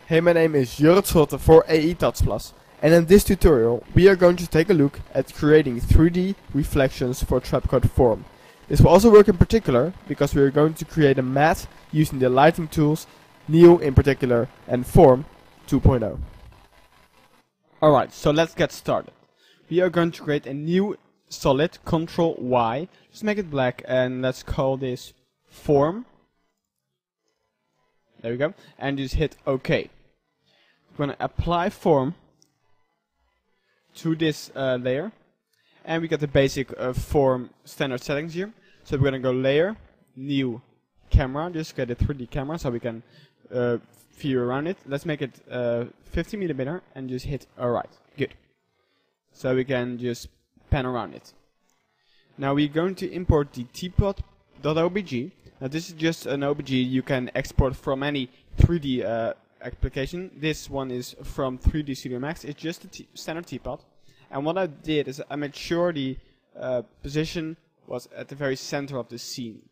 Hey, my name is Jurrit Scholte for AE Touch+, and in this tutorial we are going to take a look at creating 3D reflections for Trapcard Form. This will also work in particular because we are going to create a mat using the lighting tools, Neo in particular, and Form 2.0. Alright, so let's get started. We are going to create a new solid, Ctrl Y, just make it black, and let's call this Form. There we go, and just hit OK. We're going to apply Form to this layer, and we got the basic Form standard settings here. So we're going to go Layer, New, Camera, just get a 3D camera so we can view around it. Let's make it 50mm and just hit alright. Good. So we can just pan around it. Now we're going to import the teapot.obj. Now this is just an OBJ you can export from any 3D application. This one is from 3D Studio Max. It's just a standard teapot. And what I did is I made sure the position was at the very center of the scene.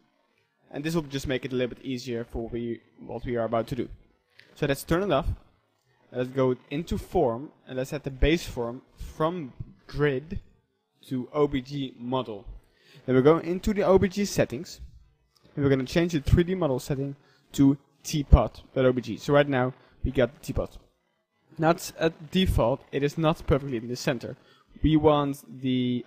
And this will just make it a little bit easier for what we are about to do. So let's turn it off. Let's go into Form and let's set the base form from grid to OBJ model. Then we're going into the OBJ settings. And we're going to change the 3D model setting to teapot.obj. So right now we got the teapot. Now it's at default, it is not perfectly in the center. We want the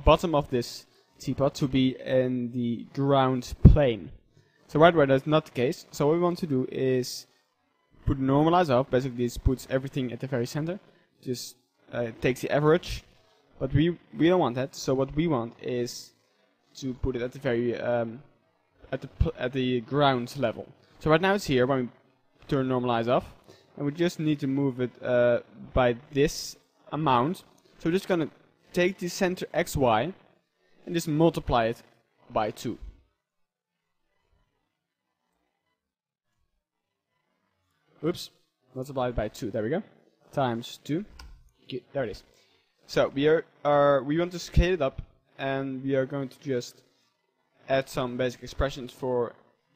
bottom of this teapot to be in the ground plane. So right where that's not the case. So what we want to do is put normalize off. Basically this puts everything at the very center. Just takes the average. But we don't want that. So what we want is to put it at the very at the ground level. So right now it's here when we turn normalize off, and we just need to move it by this amount. So we're just gonna take the center XY and just multiply it by 2. Oops, multiply it by 2. There we go. Times 2. Good, there it is. So we want to scale it up, and we are going to just add some basic expressions for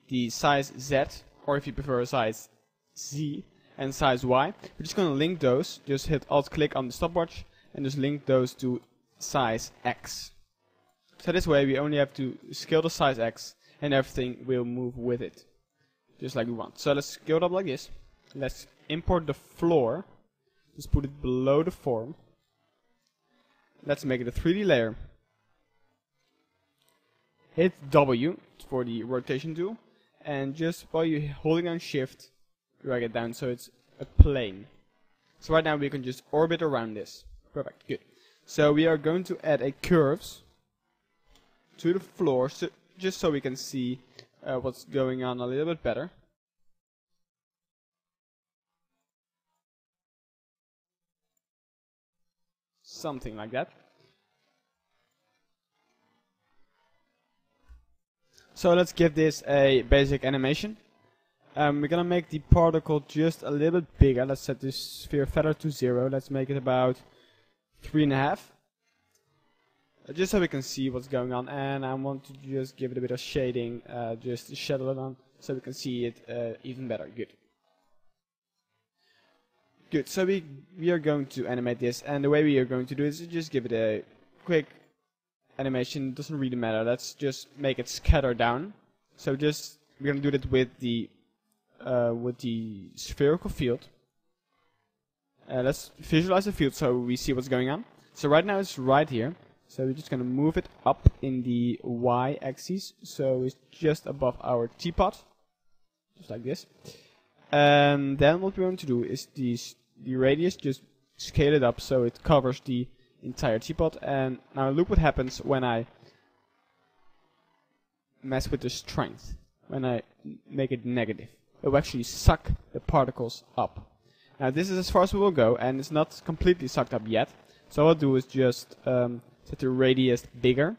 the size Z, or if you prefer size Z, and size Y. We're just going to link those. Just hit Alt click on the stopwatch and just link those to size X. So this way we only have to scale the size X and everything will move with it, just like we want. So let's scale it up like this. Let's import the floor. Just put it below the form. Let's make it a 3D layer. Hit W for the rotation tool, and just while you're holding on Shift, drag it down so it's a plane. So right now we can just orbit around this. Perfect, good. So we are going to add a curves to the floor, so just so we can see what's going on a little bit better. Something like that. So let's give this a basic animation. We're gonna make the particle just a little bit bigger. Let's set this sphere feather to 0. Let's make it about 3.5. Just so we can see what's going on. And I want to just give it a bit of shading, just to shadow it on, so we can see it even better. Good. Good, so we are going to animate this, and the way we are going to do it is just give it a quick animation. Doesn't really matter. Let's just make it scatter down. So we're gonna do that with the spherical field. Let's visualize the field so we see what's going on. So right now it's right here. So we're just gonna move it up in the Y axis. So it's just above our teapot, just like this. And then what we want to do is the radius, just scale it up so it covers the entire teapot. And now look what happens when I mess with the strength. When I make it negative, it will actually suck the particles up. Now this is as far as we will go, and it's not completely sucked up yet. So what I'll do is just set the radius bigger,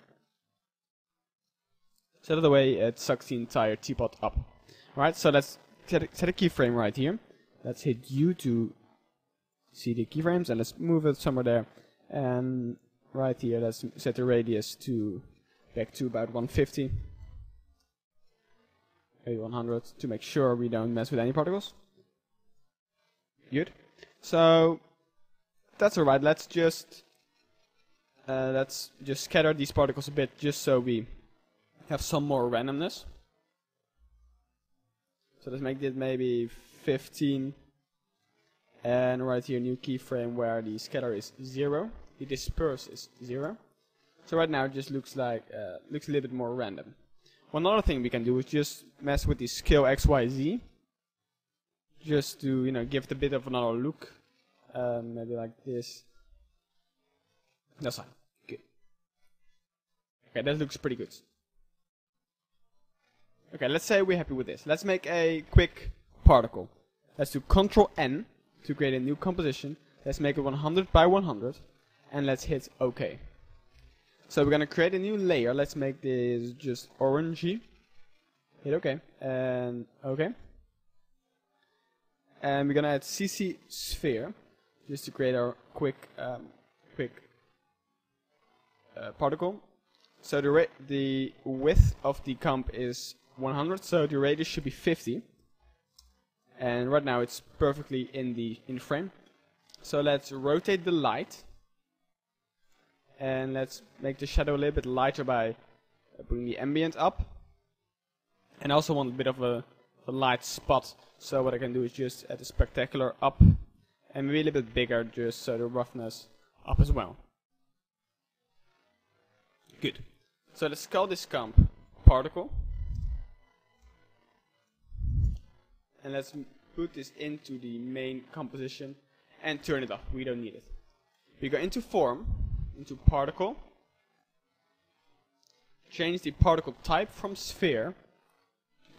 so that way it sucks the entire teapot up. Alright, so let's set a keyframe right here. Let's hit U to see the keyframes, and let's move it somewhere there. And right here, let's set the radius to back to about 150. maybe 100 to make sure we don't mess with any particles. Good. So that's alright. Let's just scatter these particles a bit, just so we have some more randomness. So let's make it maybe 15, and right here new keyframe where the scatter is 0, the disperse is 0. So right now it just looks like looks a little bit more random. One other thing we can do is just mess with the scale XYZ, just to give it a bit of another look. Maybe like this. That's fine. Good. Okay, that looks pretty good. Okay, let's say we're happy with this. Let's make a quick particle. Let's do Ctrl N to create a new composition. Let's make it 100 by 100, and let's hit OK. So we're gonna create a new layer. Let's make this just orangey. Hit OK and OK. And we're gonna add CC sphere just to create our quick particle. So the width of the comp is 100, so the radius should be 50. And right now it's perfectly in frame. So let's rotate the light. And let's make the shadow a little bit lighter by putting the ambient up. And I also want a bit of a light spot. So what I can do is just add the spectacular up. And maybe a little bit bigger, just so the roughness up as well. Good. So let's call this comp particle. And let's put this into the main composition and turn it off. We don't need it. We go into form, into particle. Change the particle type from sphere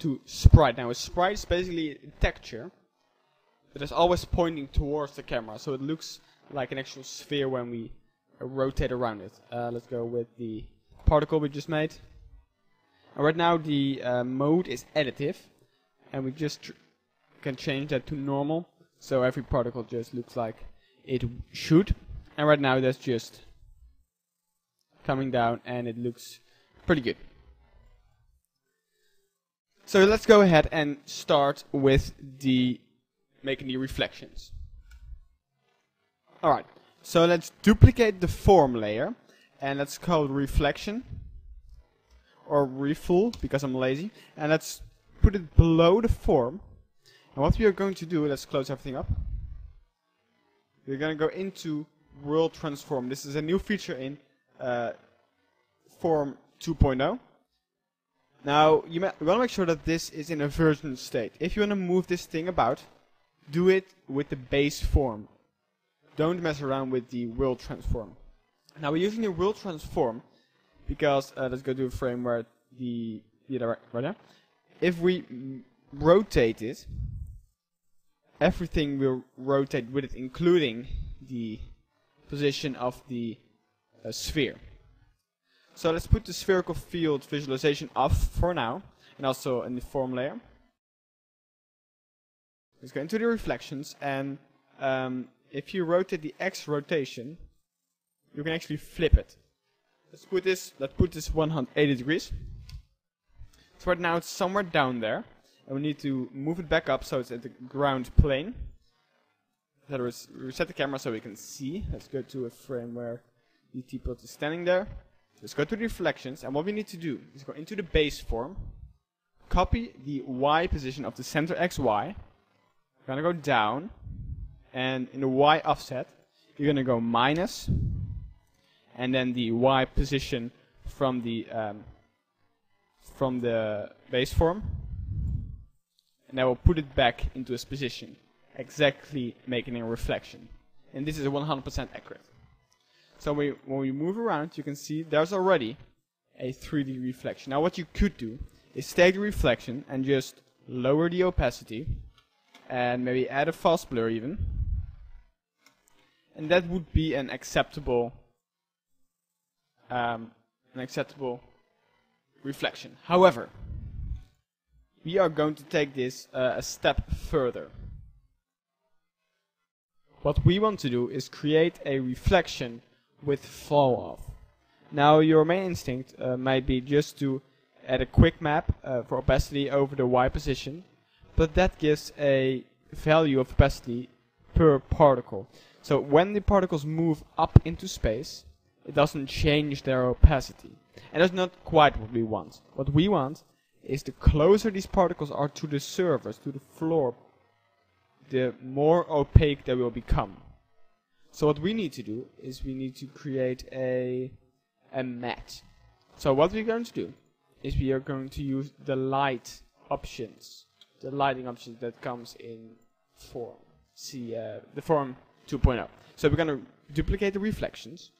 to sprite. Now a sprite is basically a texture that is always pointing towards the camera. So it looks like an actual sphere when we rotate around it. Let's go with the particle we just made. And right now the mode is additive. And we just can change that to normal, so every particle just looks like it should. And right now that's just coming down and it looks pretty good. So let's go ahead and start with making the reflections. Alright, so let's duplicate the form layer and let's call it reflection or refill because I'm lazy, and let's put it below the form. And what we are going to do, let's close everything up. We're going to go into World Transform. This is a new feature in Form 2.0. Now, you want to make sure that this is in a version state. If you want to move this thing about, do it with the base form. Don't mess around with the World Transform. Now, we're using the World Transform because, let's go to a frame where right there. If we rotate it, everything will rotate with it, including the position of the sphere. So let's put the spherical field visualization off for now, and also in the form layer. Let's go into the reflections, and if you rotate the X rotation, you can actually flip it. Let's put this 180 degrees. So right now it's somewhere down there, and we need to move it back up so it's at the ground plane. That is, reset the camera so we can see. Let's go to a frame where the T-plot is standing there. Let's go to the reflections, and what we need to do is go into the base form, copy the Y position of the center XY. We're gonna go down, and in the Y offset, you're gonna go minus, and then the Y position from the base form, and I will put it back into its position, exactly making a reflection. And this is 100% accurate. So when we move around, you can see there's already a 3D reflection. Now what you could do is take the reflection and just lower the opacity, and maybe add a false blur even. And that would be an acceptable reflection. However, we are going to take this a step further. What we want to do is create a reflection with fall off. Now your main instinct might be just to add a quick map for opacity over the Y position, but that gives a value of opacity per particle. So when the particles move up into space, it doesn't change their opacity. And that's not quite what we want. What we want is the closer these particles are to the surface, to the floor, the more opaque they will become. So what we need to do is we need to create a matte. So what we're going to do is we are going to use the light options, the lighting options that comes in form. See the form 2.0. So we're going to duplicate the reflections,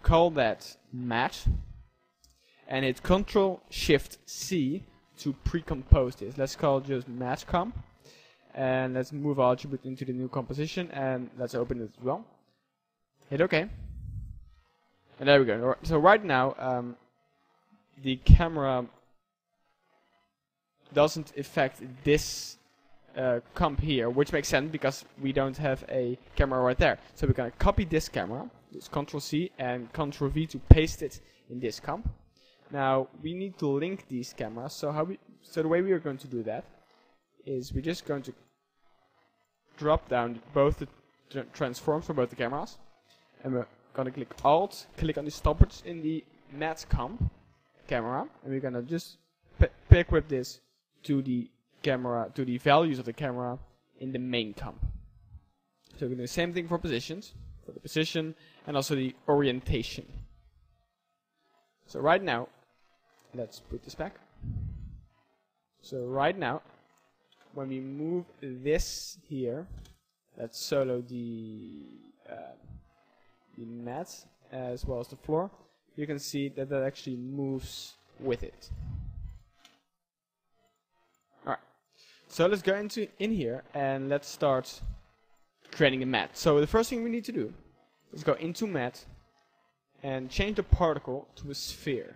call that matte, and hit Ctrl-Shift-C to pre-compose this. Let's call it just matte comp, and let's move our attribute into the new composition, and let's open it as well. Hit OK, and there we go. So right now the camera doesn't affect this comp here, which makes sense because we don't have a camera right there. So we're going to copy this camera, just Ctrl-C and Ctrl-V to paste it in this comp. Now we need to link these cameras. So the way we are going to do that is we're just going to drop down both the transforms for both the cameras, and we're going to click Alt, click on the stoppers in the matte comp camera, and we're going to just pick with this to the camera, to the values of the camera in the main comp. So we're going to do the same thing for positions, for the position and also the orientation. So right now, let's put this back. So right now, when we move this here, let's solo the mat as well as the floor, you can see that that actually moves with it. Alright, so let's go in here and let's start creating a mat. So the first thing we need to do is go into mat and change the particle to a sphere.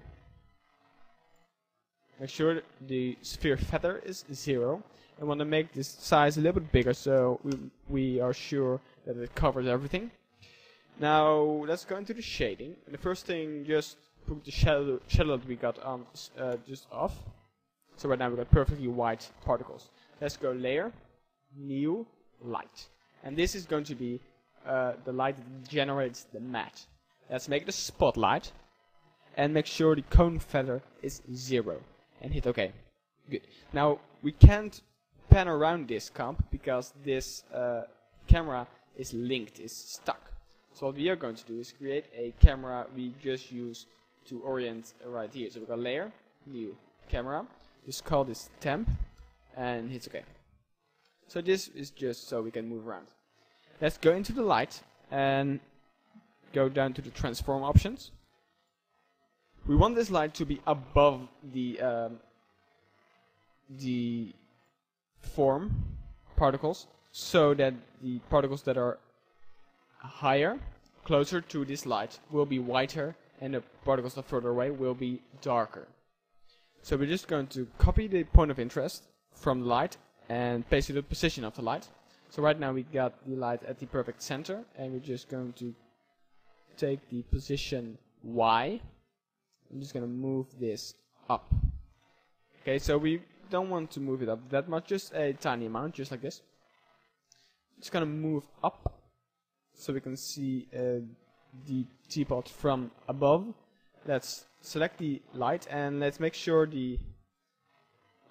Make sure the sphere feather is 0. I want to make this size a little bit bigger so we are sure that it covers everything. Now let's go into the shading. And the first thing, just put the shadow that we got on just off. So right now we got perfectly white particles. Let's go layer, new, light. And this is going to be the light that generates the matte. Let's make it a spotlight and make sure the cone feather is 0 and hit OK. Good. Now we can't pan around this comp because this camera is linked, is stuck. So what we are going to do is create a camera we just use to orient right here. So we go layer, new, camera. Just call this temp and hit OK. So this is just so we can move around. Let's go into the light and go down to the transform options. We want this light to be above the form particles, so that the particles that are higher, closer to this light, will be whiter, and the particles that are further away will be darker. So we're just going to copy the point of interest from the light and paste it to the position of the light. So right now we got the light at the perfect center, and we're just going to take the position Y. I'm just going to move this up. Okay, so we don't want to move it up that much, just a tiny amount, just like this. Just going to move up so we can see the teapot from above. Let's select the light and let's make sure the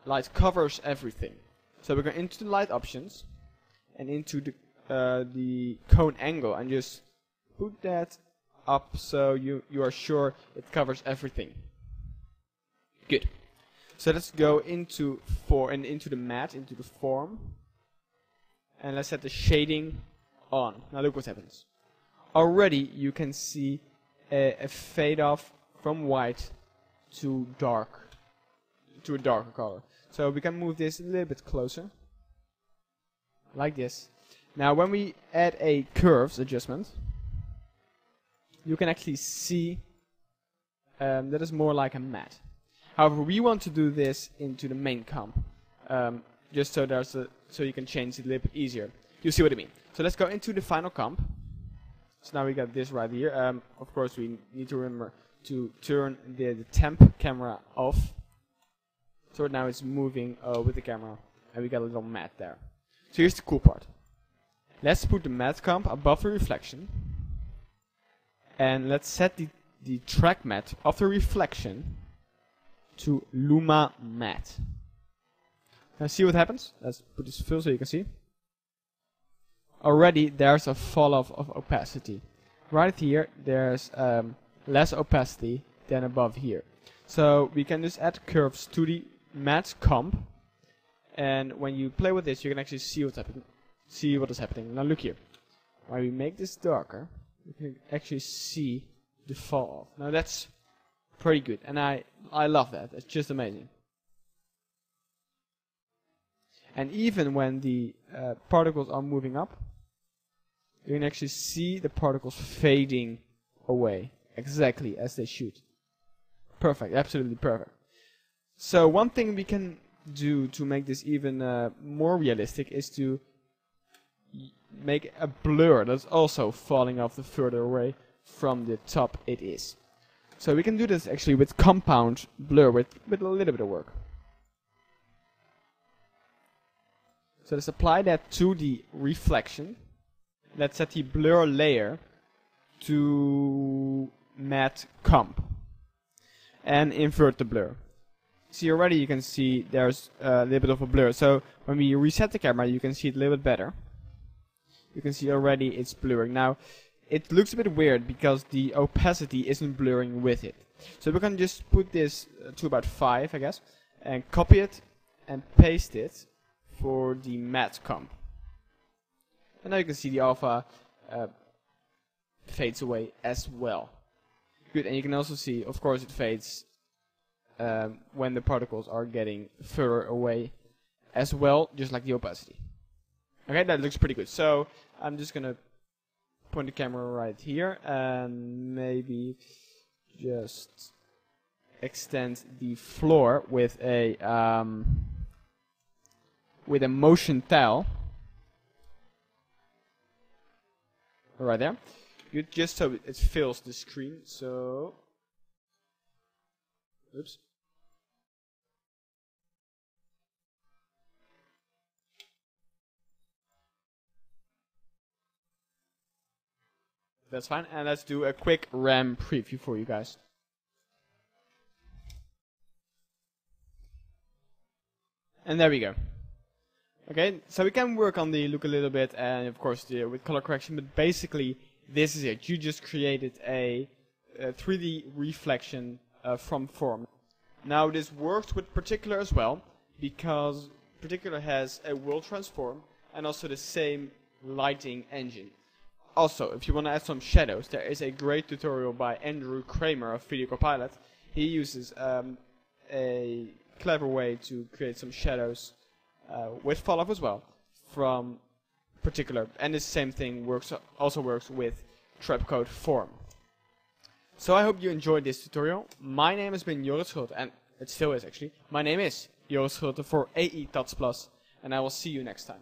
light covers everything. So we're going into the light options and into the cone angle and just put that up so you are sure it covers everything. Good. So let's go into the matte, into the form, and let's set the shading on. Now look what happens. Already you can see a fade off from white to dark, to a darker color. So we can move this a little bit closer, like this. Now when we add a curves adjustment, you can actually see that is more like a matte. However, we want to do this into the main comp, just so so you can change it a little bit easier. You see what I mean? So let's go into the final comp. So now we got this right here. Of course, we need to remember to turn the temp camera off. So now it's moving with the camera, and we got a little matte there. So here's the cool part. Let's put the matte comp above the reflection. And let's set the track matte of the reflection to Luma Matte. Now see what happens? Let's put this fill so you can see. Already there's a fall off of opacity. Right here there's less opacity than above here. So we can just add curves to the matte comp, and when you play with this you can actually see what's happening. See what is happening. Now look here. When we make this darker, you can actually see the fall off. Now that's pretty good, and I love that. It's just amazing. And even when the particles are moving up, you can actually see the particles fading away exactly as they should. Perfect, absolutely perfect. So one thing we can do to make this even more realistic is to make a blur that's also falling off the further away from the top it is. So we can do this actually with compound blur with a little bit of work. So let's apply that to the reflection. Let's set the blur layer to matte comp and invert the blur. See, already you can see there's a little bit of a blur. So when we reset the camera you can see it a little bit better. You can see already it's blurring. Now it looks a bit weird because the opacity isn't blurring with it. So we can just put this to about 5 I guess, and copy it and paste it for the matte comp. And now you can see the alpha fades away as well. Good, and you can also see, of course, it fades when the particles are getting further away as well, just like the opacity. Okay, that looks pretty good. So I'm just gonna point the camera right here and maybe just extend the floor with a motion tile. Right there. Good, just so it fills the screen. So, oops. That's fine, and let's do a quick RAM preview for you guys. And there we go. Okay, so we can work on the look a little bit, and of course with color correction, but basically this is it. You just created a 3D reflection from form. Now this works with Particular as well, because Particular has a world transform and also the same lighting engine. Also, if you want to add some shadows, there is a great tutorial by Andrew Kramer of Video Copilot. He uses a clever way to create some shadows with fall-off as well from Particular, and the same thing also works with Trapcode Form. So I hope you enjoyed this tutorial. My name has been Joris Schulte, and it still is actually. My name is Joris Schulte for AE Tuts Plus, and I will see you next time.